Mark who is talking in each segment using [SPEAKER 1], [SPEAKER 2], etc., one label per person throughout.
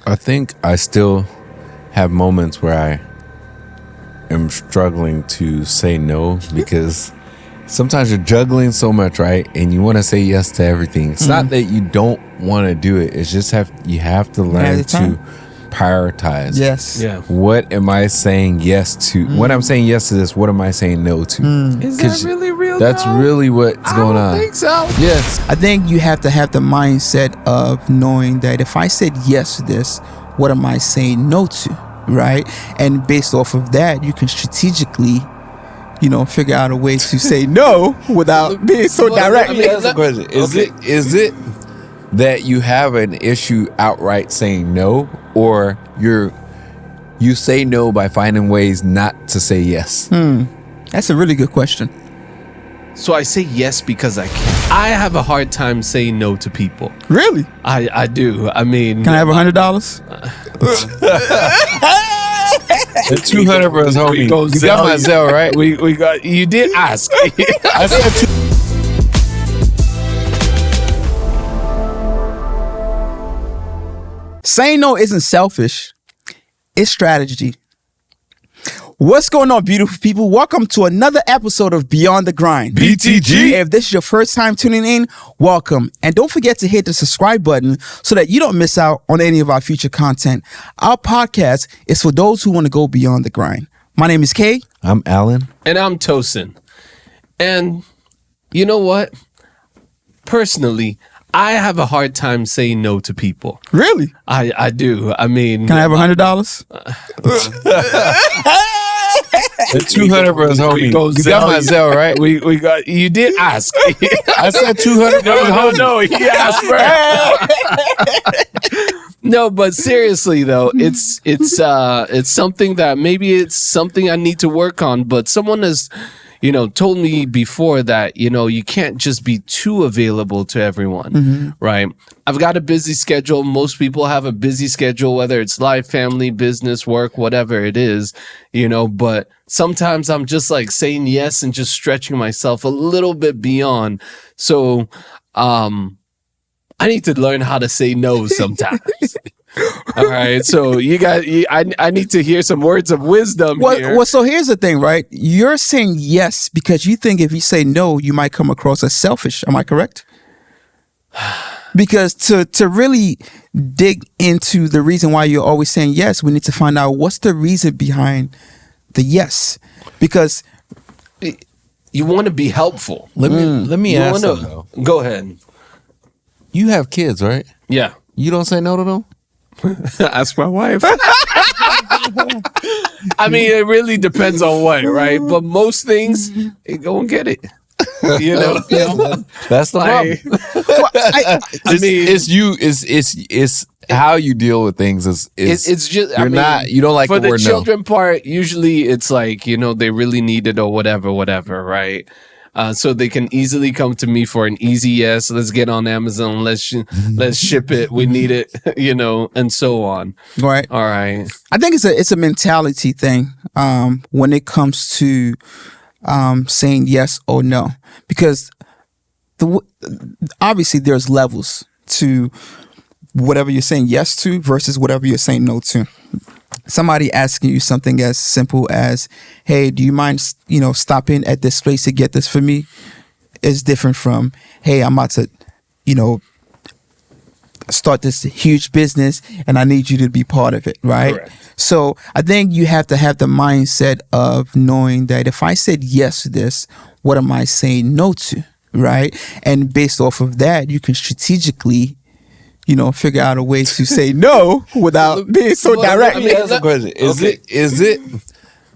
[SPEAKER 1] I think I still have moments where I am struggling to say no because sometimes you're juggling so much, right? And you want to say yes to everything. It's not that you don't want to do it. It's just you have to learn to prioritize.
[SPEAKER 2] Yes.
[SPEAKER 3] Yeah.
[SPEAKER 1] What am I saying yes to? When I'm saying yes to this, what am I saying no to?
[SPEAKER 3] Is that really real?
[SPEAKER 1] That's really what's going on.
[SPEAKER 3] I think so.
[SPEAKER 1] Yes.
[SPEAKER 2] I think you have to have the mindset of knowing that if I said yes to this, what am I saying no to, right? And based off of that, you can strategically, figure out a way to say no without being so direct.
[SPEAKER 1] Let me ask a question. Is it that you have an issue outright saying no, or you say no by finding ways not to say yes?
[SPEAKER 2] That's a really good question.
[SPEAKER 3] So I say yes because I can. I have a hard time saying no to people.
[SPEAKER 2] Really?
[SPEAKER 3] I do. I mean,
[SPEAKER 2] Can I have $100?
[SPEAKER 1] The 200 for his homie. You got my Zelle, right?
[SPEAKER 3] We got. You did ask.
[SPEAKER 1] I said
[SPEAKER 2] Saying no isn't selfish. It's strategy. What's going on, beautiful people? Welcome to another episode of Beyond the Grind.
[SPEAKER 1] BTG.
[SPEAKER 2] If this is your first time tuning in, welcome. And don't forget to hit the subscribe button so that you don't miss out on any of our future content. Our podcast is for those who want to go beyond the grind. My name is Kay.
[SPEAKER 1] I'm Alan.
[SPEAKER 3] And I'm Tosin. And you know what? Personally, I have a hard time saying no to people.
[SPEAKER 2] Really?
[SPEAKER 3] I do. I mean,
[SPEAKER 2] Can I have $100?
[SPEAKER 1] The 200 for his homie. You got my Zelle, right?
[SPEAKER 3] We got. You did ask.
[SPEAKER 1] I said 200 for his homie.
[SPEAKER 3] No, he asked first. No, but seriously though, it's something that maybe it's something I need to work on. But someone has, told me before that, you can't just be too available to everyone, right? I've got a busy schedule. Most people have a busy schedule, whether it's life, family, business, work, whatever it is, but sometimes I'm just like saying yes and just stretching myself a little bit beyond. So, I need to learn how to say no sometimes. All right, so I need to hear some words of wisdom here.
[SPEAKER 2] Well, so here's the thing, right? You're saying yes because you think if you say no, you might come across as selfish. Am I correct? Because to really dig into the reason why you're always saying yes, we need to find out what's the reason behind the yes. Because
[SPEAKER 3] you want to be helpful.
[SPEAKER 1] Let me ask you though.
[SPEAKER 3] Go ahead.
[SPEAKER 1] You have kids, right?
[SPEAKER 3] Yeah.
[SPEAKER 1] You don't say no to them?
[SPEAKER 3] Ask my wife. I mean, it really depends on what, right? But most things, go and get it.
[SPEAKER 1] That's the problem.
[SPEAKER 2] well,
[SPEAKER 3] I mean,
[SPEAKER 1] it's how you deal with things. It's just you don't like
[SPEAKER 3] for
[SPEAKER 1] the word
[SPEAKER 3] the children part. Usually, it's like they really need it or whatever, right? So they can easily come to me for an easy yes. Let's get on Amazon. Let's ship it. We need it, and so on.
[SPEAKER 2] Right.
[SPEAKER 3] All right.
[SPEAKER 2] I think it's a mentality thing when it comes to saying yes or no, because obviously there's levels to whatever you're saying yes to versus whatever you're saying no to. Somebody asking you something as simple as, hey, do you mind, stopping at this place to get this for me, is different from, hey, I'm about to, start this huge business and I need you to be part of it, right?
[SPEAKER 3] Correct.
[SPEAKER 2] So I think you have to have the mindset of knowing that if I said yes to this, what am I saying no to, right? And based off of that, you can strategically figure out a way to say no without being so direct.
[SPEAKER 1] Let me ask a question. Is it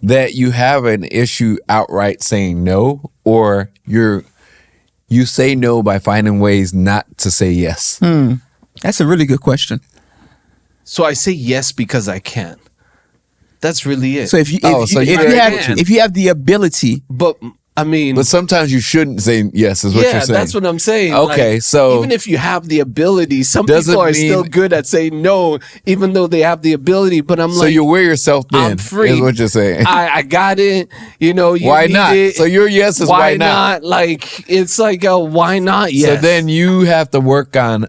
[SPEAKER 1] that you have an issue outright saying no, or you say no by finding ways not to say yes?
[SPEAKER 2] That's a really good question.
[SPEAKER 3] So I say yes because I can. That's really it.
[SPEAKER 2] So if you have the ability,
[SPEAKER 3] but I mean,
[SPEAKER 1] but sometimes you shouldn't say yes, is what you're saying.
[SPEAKER 3] Yeah, that's what I'm saying.
[SPEAKER 1] Okay, so
[SPEAKER 3] even if you have the ability, some people are still good at saying no, even though they have the ability. But I'm
[SPEAKER 1] so you wear yourself thin.
[SPEAKER 3] I'm free.
[SPEAKER 1] Is what you're saying.
[SPEAKER 3] I got it.
[SPEAKER 1] Why not?
[SPEAKER 3] It.
[SPEAKER 1] So your yes is why not?
[SPEAKER 3] Like it's like a why not? Yes.
[SPEAKER 1] So then you have to work on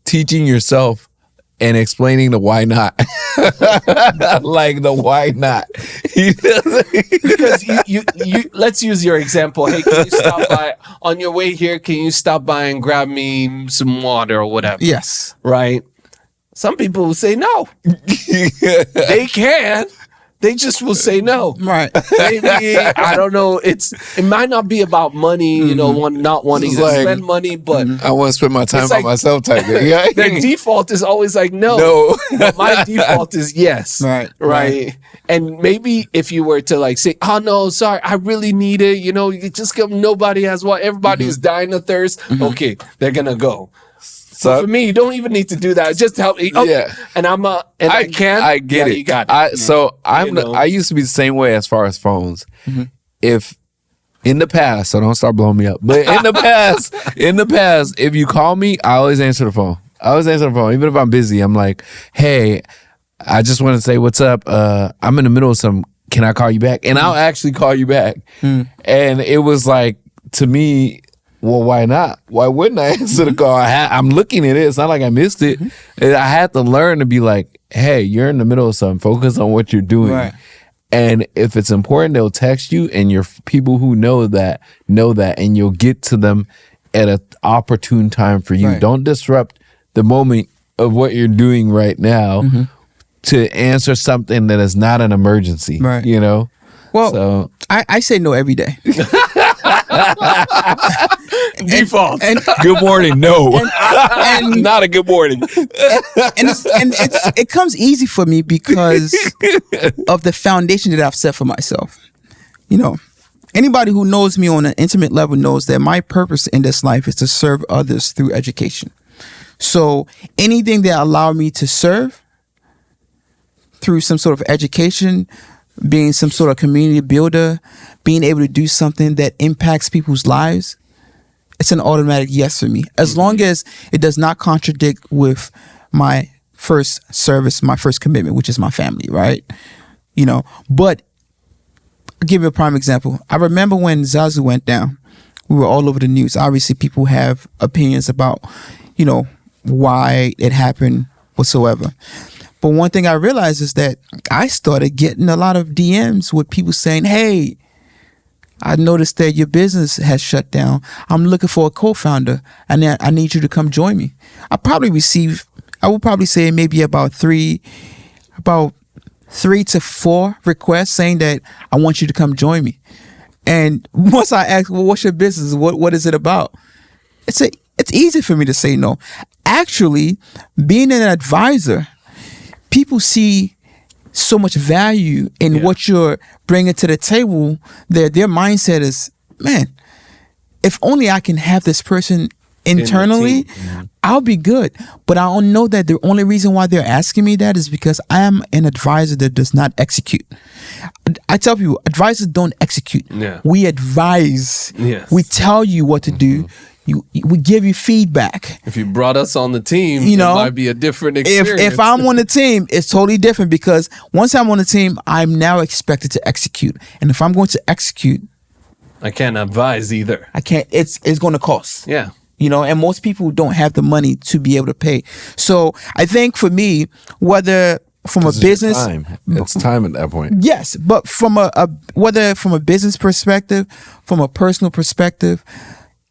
[SPEAKER 1] teaching yourself and explaining the why not. Like the why not.
[SPEAKER 3] Because you let's use your example. Hey, can you stop by on your way here? Can you stop by and grab me some water or whatever?
[SPEAKER 2] Yes.
[SPEAKER 3] Right. Some people will say no. They can. They just will say no.
[SPEAKER 2] Right.
[SPEAKER 3] Maybe, I don't know. It might not be about money, you know, not wanting to spend money, but
[SPEAKER 1] I want to spend my time
[SPEAKER 3] It's
[SPEAKER 1] by
[SPEAKER 3] like-
[SPEAKER 1] myself type thing. Yeah.
[SPEAKER 3] their default is always like no.
[SPEAKER 1] No.
[SPEAKER 3] But my default is yes.
[SPEAKER 2] Right.
[SPEAKER 3] And maybe if you were to like say, oh no, sorry, I really need it. You know, you just come. Nobody has what. Everybody's dying of thirst. Okay, they're gonna go. So for me, you don't even need to do that. Just help me. Oh,
[SPEAKER 1] Yeah.
[SPEAKER 3] And I can.
[SPEAKER 1] I get
[SPEAKER 3] Yeah,
[SPEAKER 1] it.
[SPEAKER 3] You got it. You know?
[SPEAKER 1] I used to be the same way as far as phones. If in the past, so don't start blowing me up. But in the past, if you call me, I always answer the phone. Even if I'm busy. I'm like, hey, I just want to say what's up. I'm in the middle of some. Can I call you back? And I'll actually call you back. And it was like, to me, well, why not? Why wouldn't I answer the call? I'm looking at it. It's not like I missed it. I had to learn to be like, hey, you're in the middle of something. Focus on what you're doing.
[SPEAKER 2] Right.
[SPEAKER 1] And if it's important, they'll text you, and your people who know that, and you'll get to them at an opportune time for you.
[SPEAKER 2] Right.
[SPEAKER 1] Don't disrupt the moment of what you're doing right now to answer something that is not an emergency.
[SPEAKER 2] Right.
[SPEAKER 1] You know?
[SPEAKER 2] Well,
[SPEAKER 1] So
[SPEAKER 2] I say no every day.
[SPEAKER 3] Default.
[SPEAKER 2] And
[SPEAKER 1] good morning. No.
[SPEAKER 2] and
[SPEAKER 1] Not a good morning.
[SPEAKER 2] it comes easy for me because of the foundation that I've set for myself. You know, anybody who knows me on an intimate level knows that my purpose in this life is to serve others through education. So anything that allow me to serve through some sort of education, being some sort of community builder, being able to do something that impacts people's lives, it's an automatic yes for me. As long as it does not contradict with my first service, my first commitment, which is my family, right? You know, but I'll give you a prime example. I remember when Zazu went down, we were all over the news. Obviously, people have opinions about, you know, why it happened whatsoever. But one thing I realized is that I started getting a lot of DMs with people saying, hey, I noticed that your business has shut down. I'm looking for a co-founder, and I need you to come join me. I would probably say maybe about three to four requests saying that I want you to come join me. And once I asked, well, what's your business? What is it about? It's easy for me to say no. Actually, being an advisor, people see so much value in what you're bringing to the table. Their mindset is, man, if only I can have this person internally, I'll be good. But I don't know that the only reason why they're asking me that is because I am an advisor that does not execute. I tell people, advisors don't execute.
[SPEAKER 3] Yeah.
[SPEAKER 2] We advise.
[SPEAKER 3] Yes.
[SPEAKER 2] We tell you what to do. We give you feedback.
[SPEAKER 3] If you brought us on the team,
[SPEAKER 2] You know,
[SPEAKER 3] it might be a different experience.
[SPEAKER 2] If I'm on the team, it's totally different because once I'm on the team, I'm now expected to execute. And if I'm going to execute,
[SPEAKER 3] I can't advise either.
[SPEAKER 2] I can't. It's going to cost.
[SPEAKER 3] Yeah.
[SPEAKER 2] You know, and most people don't have the money to be able to pay. So I think for me, whether from a business,
[SPEAKER 1] It's time at that point.
[SPEAKER 2] yes, but from whether from a business perspective, from a personal perspective,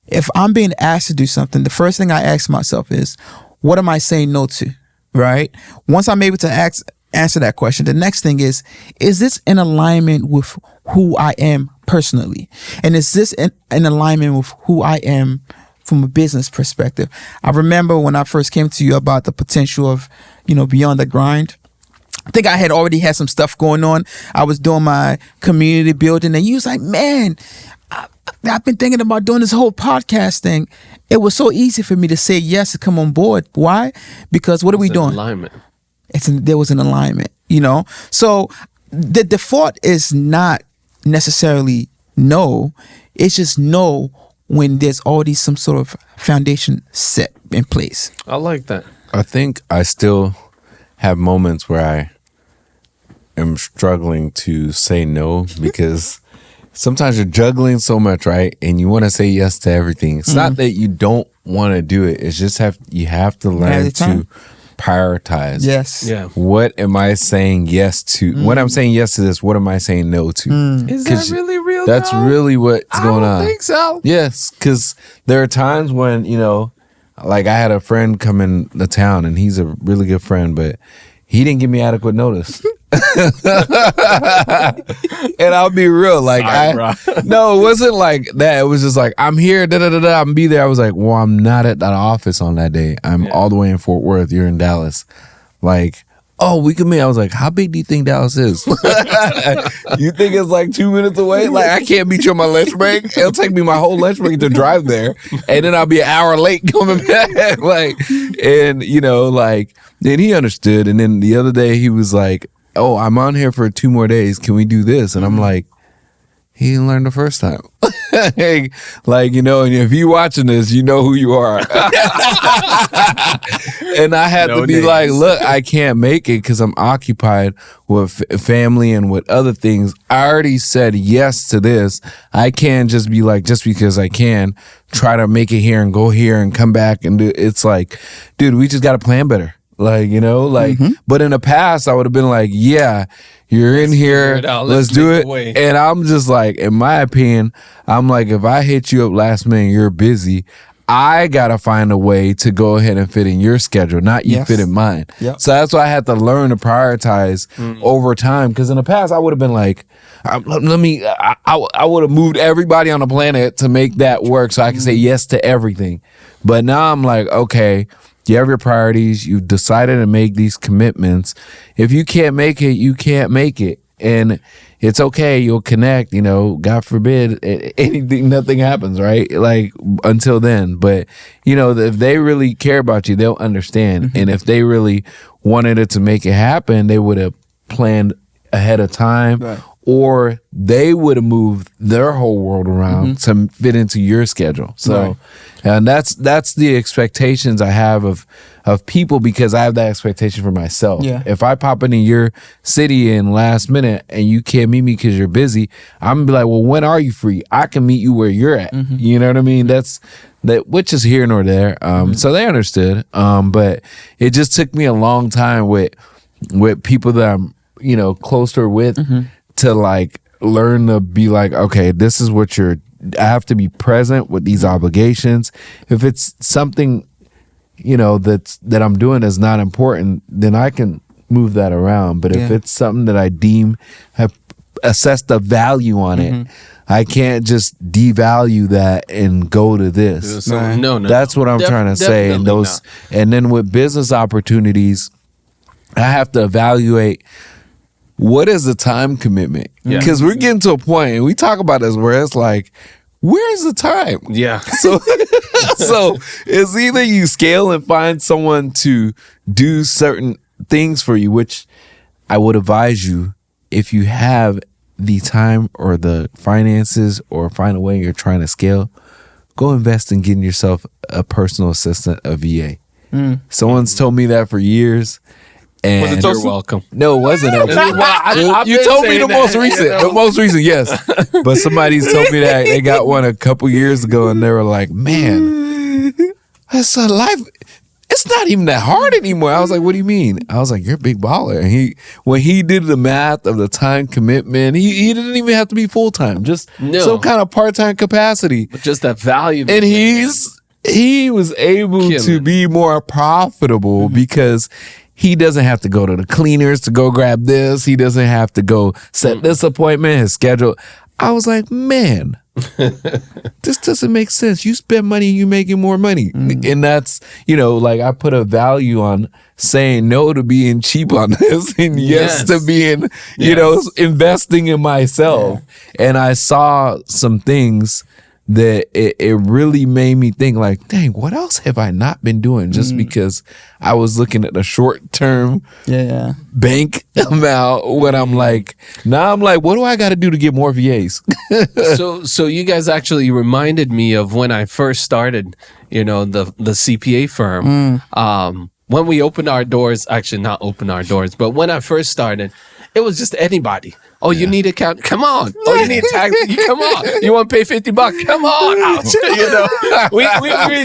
[SPEAKER 2] if I'm being asked to do something, the first thing I ask myself is, what am I saying no to? Right? Once I'm able to answer that question, the next thing is this in alignment with who I am personally? And is this in alignment with who I am from a business perspective? I remember when I first came to you about the potential of, you know, Beyond the Grind. I think I had already had some stuff going on. I was doing my community building, and you was like, man, I've been thinking about doing this whole podcast thing. It was so easy for me to say yes to come on board. Why? Because what are we doing?
[SPEAKER 3] Alignment.
[SPEAKER 2] There was an alignment, you know? So the default is not necessarily no. It's just no when there's already some sort of foundation set in place.
[SPEAKER 3] I like that.
[SPEAKER 1] I think I still have moments where I am struggling to say no because sometimes you're juggling so much, right? And you want to say yes to everything. It's not that you don't want to do it. It's just you have to learn to prioritize.
[SPEAKER 2] Yes.
[SPEAKER 3] Yeah.
[SPEAKER 1] What am I saying yes to? When I'm saying yes to this, what am I saying no to?
[SPEAKER 3] Is
[SPEAKER 1] 'Cause
[SPEAKER 3] that really real?
[SPEAKER 1] That's
[SPEAKER 3] though?
[SPEAKER 1] really what's
[SPEAKER 3] I
[SPEAKER 1] going
[SPEAKER 3] don't
[SPEAKER 1] on.
[SPEAKER 3] think so.
[SPEAKER 1] Yes, because there are times when, like I had a friend come in the town and he's a really good friend, but he didn't give me adequate notice. And I'll be real, like no, it wasn't like that. It was just like, I'm here, I'm gonna be there. I was like, well, I'm not at that office on that day. I'm all the way in Fort Worth. You're in Dallas. Like, oh, we can meet. I was like, how big do you think Dallas is? You think it's like 2 minutes away? Like, I can't meet you on my lunch break. It'll take me my whole lunch break to drive there, and then I'll be an hour late coming back. Like, and then he understood. And then the other day he was like, oh, I'm on here for 2 more days. Can we do this? And I'm like, he didn't learn the first time. And if you watching this, you know who you are. And I had to be
[SPEAKER 3] names.
[SPEAKER 1] like, look, I can't make it because I'm occupied with family and with other things. I already said yes to this. I can't just be like, just because I can, try to make it here and go here and come back and do. It's like, dude, we just got to plan better. But in the past, I would have been like, yeah, you're in here, let's do it. And I'm just like, in my opinion, I'm like, if I hit you up last minute, you're busy, I got to find a way to go ahead and fit in your schedule, not you fit in mine.
[SPEAKER 2] Yep.
[SPEAKER 1] So that's why I had to learn to prioritize over time. Because in the past, I would have been like, I would have moved everybody on the planet to make that work so I can say yes to everything. But now I'm like, okay, you have your priorities. You've decided to make these commitments. If you can't make it, you can't make it. And it's okay. You'll connect, God forbid nothing happens, right? Like until then. But, if they really care about you, they'll understand. And if they really wanted it to make it happen, they would have planned ahead of time. Right. Or they would have moved their whole world around to fit into your schedule. So, and that's the expectations I have of people, because I have that expectation for myself. Yeah. If I pop into your city in last minute and you can't meet me because you're busy, I'm gonna be like, well, when are you free? I can meet you where you're at. You know what I mean? That's which is here nor there. So they understood. But it just took me a long time with people that I'm closer with. To like learn to be like, okay, this is what I have to be present with these obligations. If it's something, that I'm doing is not important, then I can move that around. But if it's something that I deem have assessed the value on it, I can't just devalue that and go to this.
[SPEAKER 3] No.
[SPEAKER 1] That's what I'm trying to say. And and then with business opportunities, I have to evaluate, what is the time commitment? Because we're getting to a point, and we talk about this, where it's like, where's the time? Yeah. So it's either you scale and find someone to do certain things for you, which I would advise you, if you have the time or the finances or find a way you're trying to scale, go invest in getting yourself a personal assistant, a VA. Someone's told me that for years. And
[SPEAKER 3] you're welcome.
[SPEAKER 1] No, it wasn't. You told me the most recent. The most recent, yes. But somebody's told me that they got one a couple years ago, and they were like, man, that's a life. It's not even that hard anymore. I was like, what do you mean? I was like, you're a big baller. And when he did the math of the time commitment, he didn't even have to be full-time, just some kind of part-time capacity.
[SPEAKER 3] But just that value.
[SPEAKER 1] And he was able to be more profitable because he doesn't have to go to the cleaners to go grab this. He doesn't have to go set this appointment, his schedule. I was like, man, this doesn't make sense. You spend money, you making more money. And that's, I put a value on saying no to being cheap on this and yes to being, investing in myself. Yeah. And I saw some things that it really made me think like, dang, what else have I not been doing just because I was looking at the short-term bank amount when I'm like, now I'm like, what do I got to do to get more VAs?
[SPEAKER 3] So you guys actually reminded me of when I first started, the CPA firm. When we opened our doors, actually not open our doors, but when I first started, It was just anybody. Oh, you need account? Come on. Oh, you need tax? Come on. You want to pay $50? Come on out. You know, we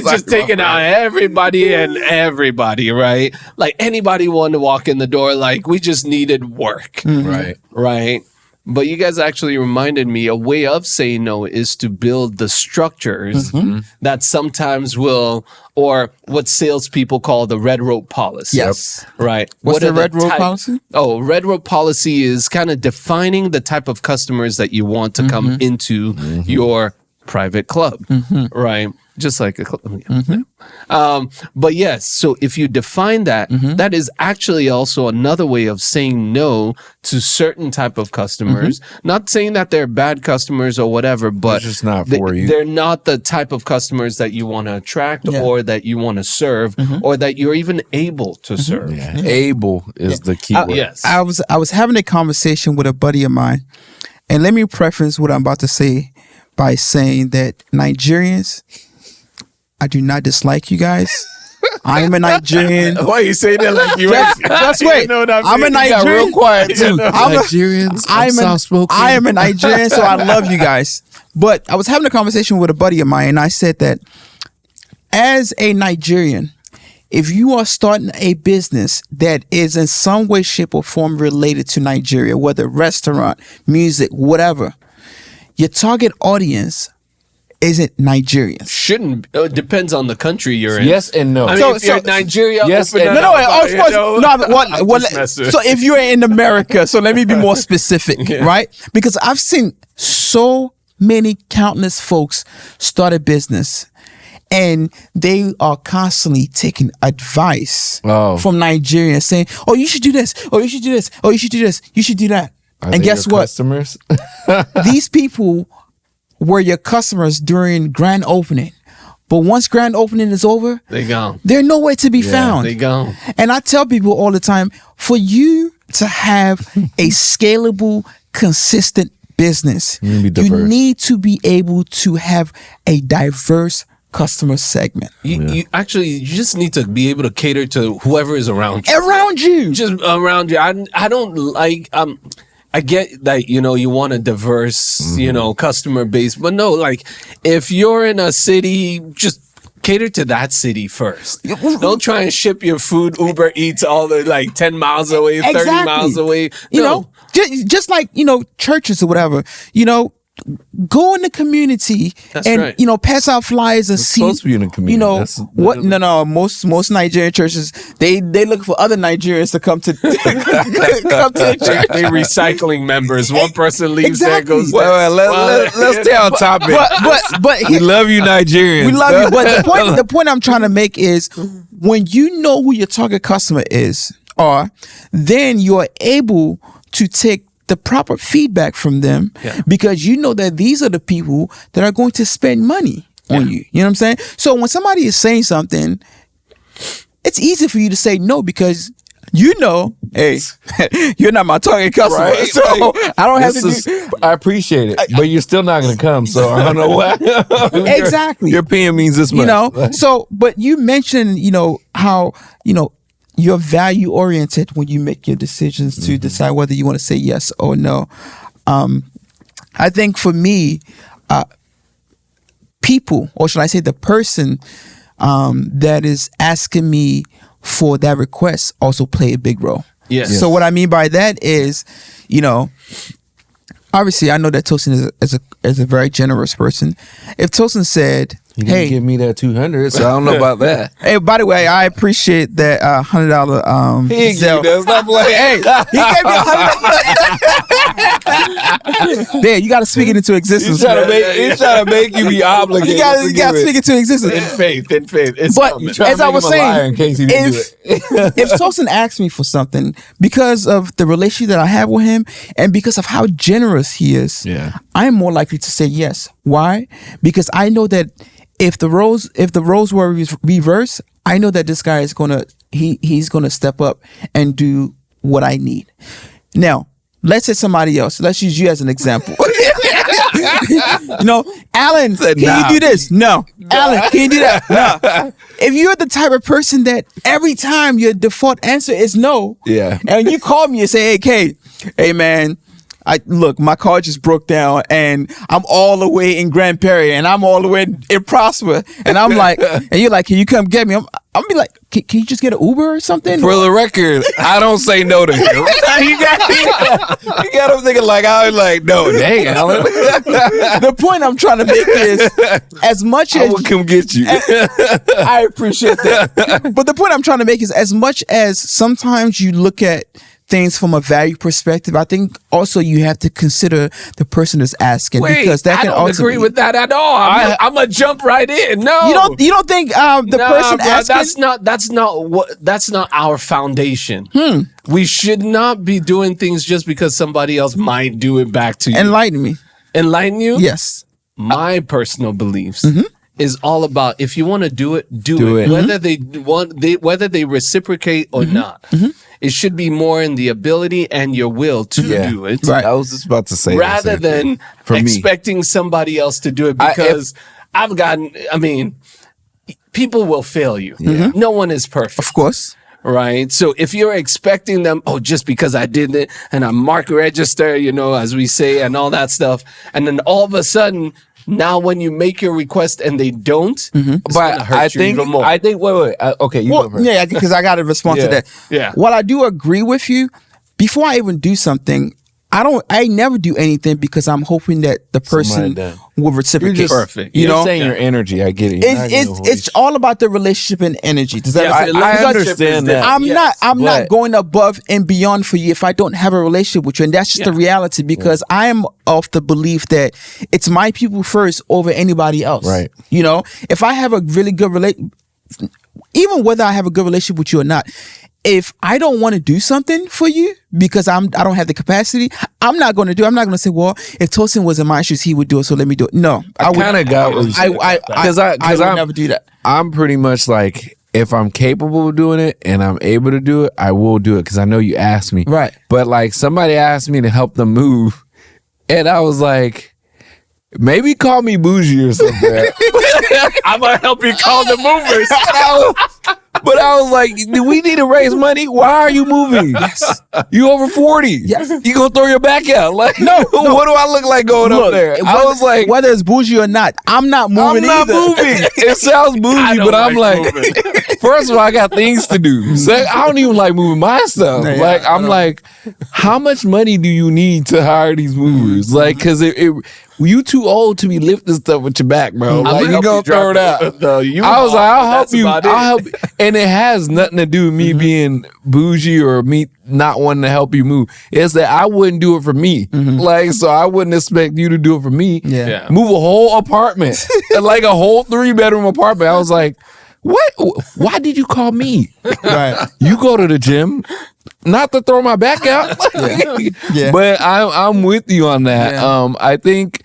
[SPEAKER 3] just taking out everybody and everybody, right? Like anybody wanted to walk in the door. Like we just needed work, right. But you guys actually reminded me a way of saying no is to build the structures that sometimes will, or what salespeople call the red rope policy.
[SPEAKER 2] Yes.
[SPEAKER 3] Right.
[SPEAKER 2] What's the red rope policy?
[SPEAKER 3] Oh, red rope policy is kind of defining the type of customers that you want to come into your private club, right? Just like a club. But yes, so if you define that, that is actually also another way of saying no to certain type of customers. Not saying that they're bad customers or whatever, but
[SPEAKER 1] it's just not for you.
[SPEAKER 3] They're not the type of customers that you want to attract or that you want to serve or that you're even able to serve.
[SPEAKER 1] Able is the key word.
[SPEAKER 3] Yes.
[SPEAKER 2] I was having a conversation with a buddy of mine, and let me preface what I'm about to say by saying that Nigerians, I do not dislike you guys. I am a Nigerian.
[SPEAKER 3] Why you say that like you?
[SPEAKER 2] Just wait. I'm a Nigerian.
[SPEAKER 1] Real quiet too.
[SPEAKER 3] Nigerians.
[SPEAKER 2] I am a Nigerian, so I love you guys. But I was having a conversation with a buddy of mine, and I said that as a Nigerian, if you are starting a business that is in some way, shape, or form related to Nigeria, whether restaurant, music, whatever, your target audience isn't Nigerians.
[SPEAKER 3] Shouldn't depends on the country you're in.
[SPEAKER 1] Yes and no.
[SPEAKER 3] I mean, if you're in Nigeria,
[SPEAKER 1] yes
[SPEAKER 3] open
[SPEAKER 1] and
[SPEAKER 3] it
[SPEAKER 2] No,
[SPEAKER 3] up,
[SPEAKER 2] of course.
[SPEAKER 3] you know?
[SPEAKER 2] So if you're in America, so let me be more specific, right? Because I've seen so many countless folks start a business and they are constantly taking advice from Nigerians saying, oh, you should do this. Oh, you should do this. Oh, you should do this. You should do that.
[SPEAKER 1] Are
[SPEAKER 2] and
[SPEAKER 1] they
[SPEAKER 2] guess
[SPEAKER 1] your
[SPEAKER 2] what?
[SPEAKER 1] Customers?
[SPEAKER 2] These people were your customers during grand opening. But once grand opening is over,
[SPEAKER 3] they gone.
[SPEAKER 2] They're nowhere to be found.
[SPEAKER 3] They gone.
[SPEAKER 2] And I tell people all the time, for you to have a scalable, consistent business, you need to be able to have a diverse customer segment.
[SPEAKER 3] You just need to be able to cater to whoever is around you.
[SPEAKER 2] Around you.
[SPEAKER 3] Just around you. I don't like I get that, you know, you want a diverse, you know, customer base, but no, like if you're in a city, just cater to that city first. Don't try and ship your food Uber Eats all the like 10 miles away, 30 miles away.
[SPEAKER 2] You know, just like, you know, churches or whatever, you know, go in the community you know, pass out flyers and see.
[SPEAKER 1] Supposed to be in the community.
[SPEAKER 2] You know what? No. Most Nigerian churches they look for other Nigerians to come to come to the church.
[SPEAKER 3] They recycling members. One person leaves, there goes.
[SPEAKER 1] Well, let's stay on topic.
[SPEAKER 2] But
[SPEAKER 1] we love you, Nigerians.
[SPEAKER 2] We love you. But the point I'm trying to make is when you know who your target customer then you are able to take the proper feedback from them because you know that these are the people that are going to spend money on you. You know what I'm saying? So when somebody is saying something, it's easy for you to say no because you know, hey, you're not my target customer.
[SPEAKER 1] Right?
[SPEAKER 2] So I don't have to
[SPEAKER 1] I appreciate it, but you're still not going to come. So I don't know why.
[SPEAKER 2] Exactly.
[SPEAKER 1] Your opinion means this much.
[SPEAKER 2] You know, so, but you mentioned, you know, how, you know, you're value oriented when you make your decisions to decide whether you want to say yes or no. I think for me, people, or should I say the person that is asking me for that request also play a big role.
[SPEAKER 3] Yes.
[SPEAKER 2] So what I mean by that is, you know, obviously I know that Tosin is a very generous person. If Tosin said,
[SPEAKER 1] you didn't give me that 200, so I don't know about that.
[SPEAKER 2] Hey, by the way, I appreciate that $100.
[SPEAKER 1] He ain't give that. Stop playing.
[SPEAKER 2] Hey, he gave me $100. There, you got to speak it into existence.
[SPEAKER 1] He's trying to make you be obligated.
[SPEAKER 2] You got to speak it into existence.
[SPEAKER 3] In faith.
[SPEAKER 2] But as I was saying, if Tosin asks me for something because of the relationship that I have with him and because of how generous he is, I'm more likely to say yes. Why? Because I know that if the roles were reversed, I know that this guy is he's gonna step up and do what I need. Now, let's say somebody else. Let's use you as an example. You know, Alan, can you do this? No. Alan, can you do that? No. If you're the type of person that every time your default answer is no, and you call me and say, hey, Kay, Hey man, look, my car just broke down and I'm all the way in Grand Prairie and I'm all the way in Prosper. And I'm like, and you're like, can you come get me? I'm be like, can you just get an Uber or something?
[SPEAKER 1] For the record, I don't say no to him. you got him thinking like, I was like, no, dang, Alan.
[SPEAKER 2] The point I'm trying to make is, as much
[SPEAKER 1] I
[SPEAKER 2] as
[SPEAKER 1] will come get you.
[SPEAKER 2] I appreciate that. But the point I'm trying to make is, as much as sometimes you look at things from a value perspective, I think also you have to consider the person that's asking, because that
[SPEAKER 3] I
[SPEAKER 2] can
[SPEAKER 3] don't agree with that at all. I'm gonna jump right in. No,
[SPEAKER 2] you don't think the person asking,
[SPEAKER 3] that's not our foundation. We should not be doing things just because somebody else might do it back to you.
[SPEAKER 2] Enlighten me.
[SPEAKER 3] Enlighten you?
[SPEAKER 2] Yes.
[SPEAKER 3] My personal beliefs is all about, if you want to do it, do it. Whether they reciprocate or not. It should be more in the ability and your will to do it.
[SPEAKER 1] Right. I was just about to say
[SPEAKER 3] rather than expecting somebody else to do it, because people will fail you. No one is perfect.
[SPEAKER 2] Of course.
[SPEAKER 3] Right. So if you're expecting them, just because I did it and I mark register, as we say, and all that stuff, and then all of a sudden, now when you make your request and they don't, it's gonna hurt you even more.
[SPEAKER 1] Wait. Okay, you go first.
[SPEAKER 2] Yeah, because I got to respond to that.
[SPEAKER 3] Yeah.
[SPEAKER 2] While I do agree with you, before I even do something, I never do anything because I'm hoping that the person will reciprocate.
[SPEAKER 1] You're just
[SPEAKER 3] perfect.
[SPEAKER 1] You're saying your energy. I get it.
[SPEAKER 2] It's all about the relationship and energy. Does that
[SPEAKER 1] I understand that.
[SPEAKER 2] I'm not going above and beyond for you if I don't have a relationship with you, and that's just the reality, because I am of the belief that it's my people first over anybody else.
[SPEAKER 1] Right.
[SPEAKER 2] If I have a really good even whether I have a good relationship with you or not, if I don't want to do something for you because I don't have the capacity, I'm not going to do it. I'm not going to say, well, if Tosin was in my shoes, he would do it, so let me do it. No.
[SPEAKER 1] I kind of got what you said.
[SPEAKER 2] I would never do that.
[SPEAKER 1] I'm pretty much like, if I'm capable of doing it and I'm able to do it, I will do it, because I know you asked me.
[SPEAKER 2] Right.
[SPEAKER 1] But like, somebody asked me to help them move, and I was like, maybe call me bougie or something.
[SPEAKER 3] I'm going to help you call the movers.
[SPEAKER 1] But I was like, do we need to raise money? Why are you moving?
[SPEAKER 2] Yes.
[SPEAKER 1] You over 40.
[SPEAKER 2] Yes.
[SPEAKER 1] You gonna throw your back out? Like,
[SPEAKER 2] No.
[SPEAKER 1] What do I look like going up there? I was like,
[SPEAKER 2] whether it's bougie or not, I'm not moving
[SPEAKER 1] I'm not moving. It sounds bougie, but I'm like, first of all, I got things to do. So I don't even like moving my stuff.
[SPEAKER 2] Yeah,
[SPEAKER 1] like, I'm like, how much money do you need to hire these movers? Like, because you too old to be lifting stuff with your back, bro. Like, you gonna throw it out. I was like, I'll help you. I'll help you. And it has nothing to do with me being bougie or me not wanting to help you move. It's that I wouldn't do it for me. Like, so I wouldn't expect you to do it for me.
[SPEAKER 2] Yeah.
[SPEAKER 1] Move a whole apartment, like a whole 3-bedroom apartment. I was like, what? Why did you call me?
[SPEAKER 2] Right.
[SPEAKER 1] You go to the gym, not to throw my back out.
[SPEAKER 2] Yeah.
[SPEAKER 1] But I'm with you on that.
[SPEAKER 2] Yeah.
[SPEAKER 1] I think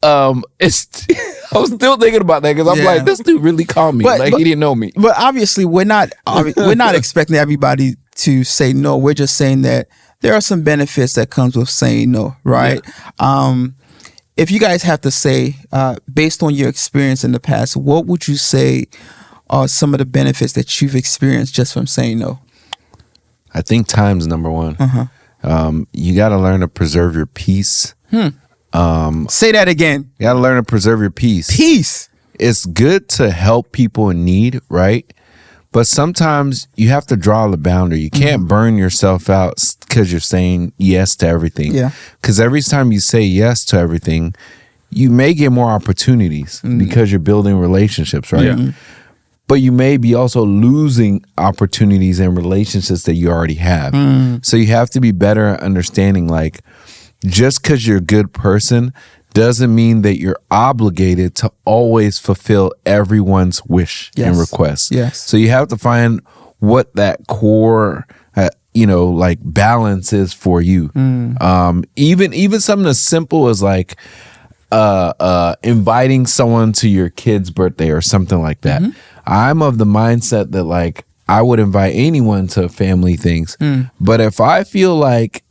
[SPEAKER 1] it's. I was still thinking about that, because I'm like, this dude really called me. But he didn't know me.
[SPEAKER 2] But obviously, we're not expecting everybody to say no. We're just saying that there are some benefits that comes with saying no, right? Yeah. If you guys have to say, based on your experience in the past, what would you say are some of the benefits that you've experienced just from saying no?
[SPEAKER 1] I think time's number one. You got to learn to preserve your peace.
[SPEAKER 2] Say that again.
[SPEAKER 1] You got to learn to preserve your peace.
[SPEAKER 2] Peace.
[SPEAKER 1] It's good to help people in need, right? But sometimes you have to draw the boundary. You can't burn yourself out because you're saying yes to everything.
[SPEAKER 2] Yeah.
[SPEAKER 1] Because every time you say yes to everything, you may get more opportunities because you're building relationships, right?
[SPEAKER 3] Yeah.
[SPEAKER 1] But you may be also losing opportunities and relationships that you already have. So you have to be better at understanding, like, just because you're a good person doesn't mean that you're obligated to always fulfill everyone's wish and request.
[SPEAKER 2] Yes.
[SPEAKER 1] So you have to find what that core, like, balance is for you. Even something as simple as like inviting someone to your kid's birthday or something like that. I'm of the mindset that, like, I would invite anyone to family things. But if I feel like,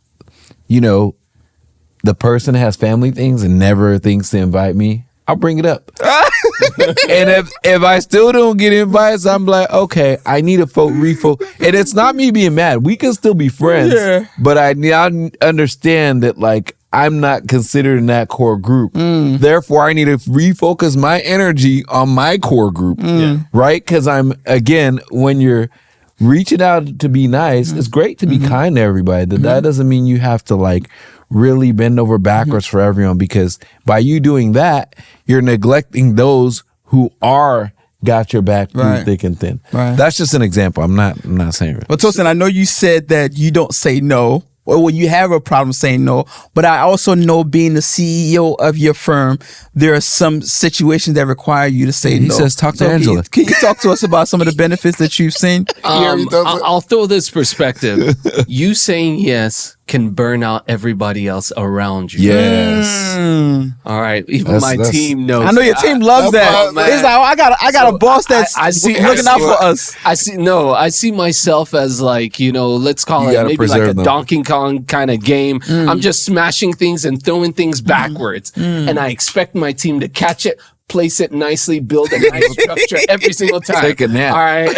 [SPEAKER 1] the person has family things and never thinks to invite me, I'll bring it up. And if I still don't get invites, I'm like, okay, I need to refocus. And it's not me being mad. We can still be friends.
[SPEAKER 2] Yeah.
[SPEAKER 1] But I now understand that like I'm not considered in that core group. Therefore, I need to refocus my energy on my core group. Right? Because when you're reaching out to be nice, it's great to be kind to everybody. That doesn't mean you have to like really bend over backwards for everyone, because by you doing that, you're neglecting those who are got your back through thick and thin.
[SPEAKER 2] Right.
[SPEAKER 1] That's just an example. I'm not saying it.
[SPEAKER 2] But Tosin, I know you said that you don't say no, or when you have a problem saying no, but I also know, being the CEO of your firm, there are some situations that require you to say no.
[SPEAKER 1] He says, talk to Angela.
[SPEAKER 2] Can you talk to us about some of the benefits that you've seen?
[SPEAKER 3] I'll throw this perspective. You saying yes can burn out everybody else around you.
[SPEAKER 1] Yes.
[SPEAKER 3] All right. Even my team knows.
[SPEAKER 2] I know your team loves that. It's like, I got a boss that's looking out for us.
[SPEAKER 3] I see myself as like, let's call it maybe like a Donkey Kong kind of game. I'm just smashing things and throwing things backwards. And I expect my team to catch it, place it nicely, build a nice structure every single time.
[SPEAKER 1] Take a nap.
[SPEAKER 3] All right.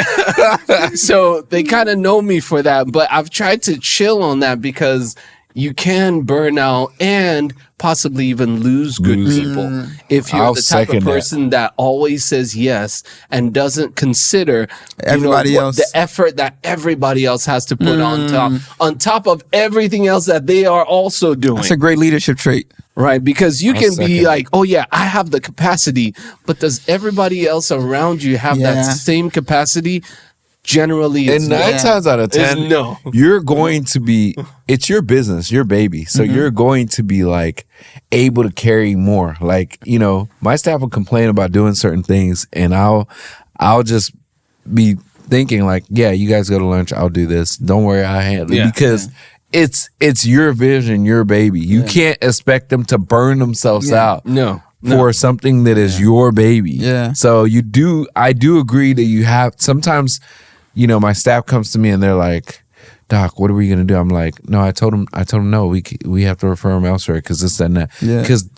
[SPEAKER 3] So they kind of know me for that, but I've tried to chill on that, because you can burn out and possibly even lose good people if you're the type of person that always says yes and doesn't consider
[SPEAKER 2] everybody else,
[SPEAKER 3] the effort that everybody else has to put on top of everything else that they are also doing.
[SPEAKER 2] That's a great leadership trait.
[SPEAKER 3] Right, because you can be like, oh yeah, I have the capacity, but does everybody else around you have that same capacity? Generally, it's
[SPEAKER 1] and 9 times out of 10,
[SPEAKER 3] no.
[SPEAKER 1] You're going to be, it's your business, your baby. So you're going to be like able to carry more. Like, my staff will complain about doing certain things, and I'll just be thinking like, yeah, you guys go to lunch, I'll do this. Don't worry, I'll handle it. Because it's your vision, your baby. You can't expect them to burn themselves out.
[SPEAKER 3] No.
[SPEAKER 1] For something that is your baby. Yeah. So I do agree that you have, sometimes, my staff comes to me and they're like, Doc, what are we going to do? I'm like, no, I told him no, we have to refer him elsewhere because this and that. Because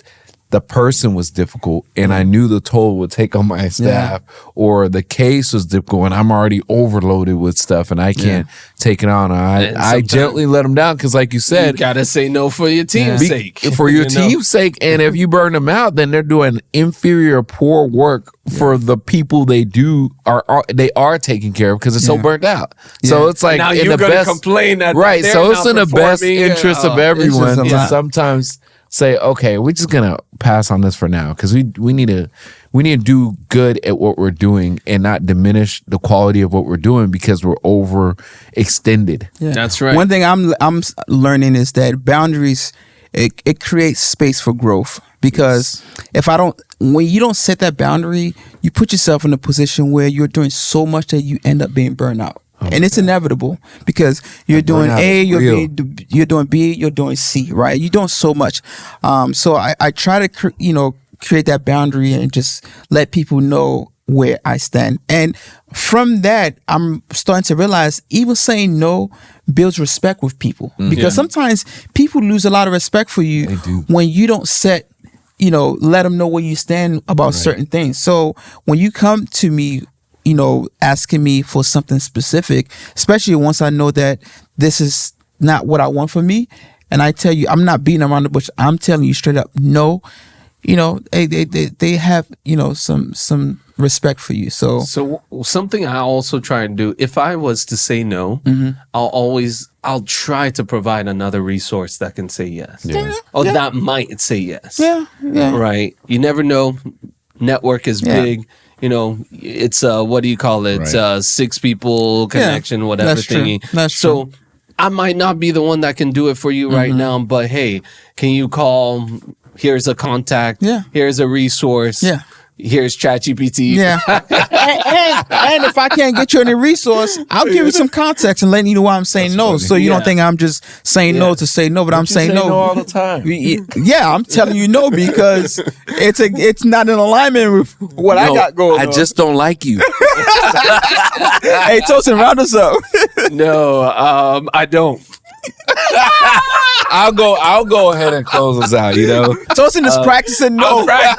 [SPEAKER 1] the person was difficult, and I knew the toll would take on my staff, or the case was difficult and I'm already overloaded with stuff and I can't take it on. I gently let them down, because like you said,
[SPEAKER 3] you gotta say no for your team's sake.
[SPEAKER 1] For your team's sake. And if you burn them out, then they're doing inferior, poor work for the people they are taking care of, because it's so burnt out. So it's like,
[SPEAKER 3] now
[SPEAKER 1] in
[SPEAKER 3] you're
[SPEAKER 1] the
[SPEAKER 3] gonna
[SPEAKER 1] best
[SPEAKER 3] complain that
[SPEAKER 1] right. So it's in the best interest of everyone
[SPEAKER 2] to
[SPEAKER 1] sometimes say, okay, we're just gonna pass on this for now, because we need to do good at what we're doing and not diminish the quality of what we're doing because we're overextended.
[SPEAKER 3] That's right.
[SPEAKER 2] One thing I'm learning is that boundaries, it creates space for growth, because when you don't set that boundary, you put yourself in a position where you're doing so much that you end up being burned out. And it's inevitable, because you're doing A, you're doing B, you're doing C, right? You're doing so much. So I try to, create that boundary and just let people know where I stand. And from that, I'm starting to realize even saying no builds respect with people, because sometimes people lose a lot of respect for you when you don't set, let them know where you stand about certain things. So when you come to me, asking me for something specific, especially once I know that this is not what I want for me, and I tell you, I'm not beating around the bush, I'm telling you straight up, no, they have, some respect for you. So
[SPEAKER 3] something I also try and do, if I was to say no, I'll try to provide another resource that can say yes. That might say yes. Right. You never know. Network is big. It's what do you call it? Right. 6 people connection, whatever thingy.
[SPEAKER 2] That's true.
[SPEAKER 3] So I might not be the one that can do it for you right now, but hey, can you call? Here's a contact. Here's a resource. Here's ChatGPT.
[SPEAKER 2] And if I can't get you any resource, I'll give you some context and letting you know why I'm saying no. Funny. So you don't think I'm just saying no to say no, but I'm saying no
[SPEAKER 1] all the time.
[SPEAKER 2] I'm telling you no, because it's not in alignment with what I got going on.
[SPEAKER 1] I just don't like you.
[SPEAKER 2] Hey, Tosin, round us up.
[SPEAKER 3] No, I don't.
[SPEAKER 1] I'll go ahead and close us out.
[SPEAKER 2] Tosin is practicing no live.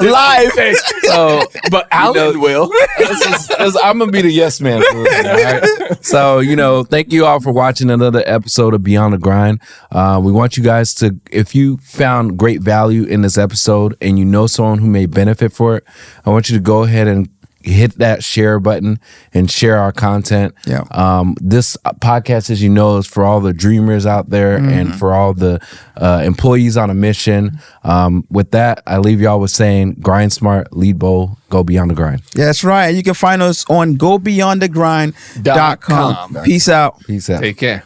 [SPEAKER 1] So,
[SPEAKER 3] But Alan will.
[SPEAKER 1] I'm gonna be the yes man for this one, all right? So, thank you all for watching another episode of Beyond the Grind. We want you guys to, if you found great value in this episode and you know someone who may benefit for it, I want you to go ahead and hit that share button and share our content.
[SPEAKER 2] Yeah.
[SPEAKER 1] This podcast, as you know, is for all the dreamers out there and for all the employees on a mission. With that, I leave y'all with saying, grind smart, lead bold, go beyond the grind.
[SPEAKER 2] Yeah, that's right. You can find us on gobeyondthegrind.com. Peace out.
[SPEAKER 1] Peace out.
[SPEAKER 3] Take care.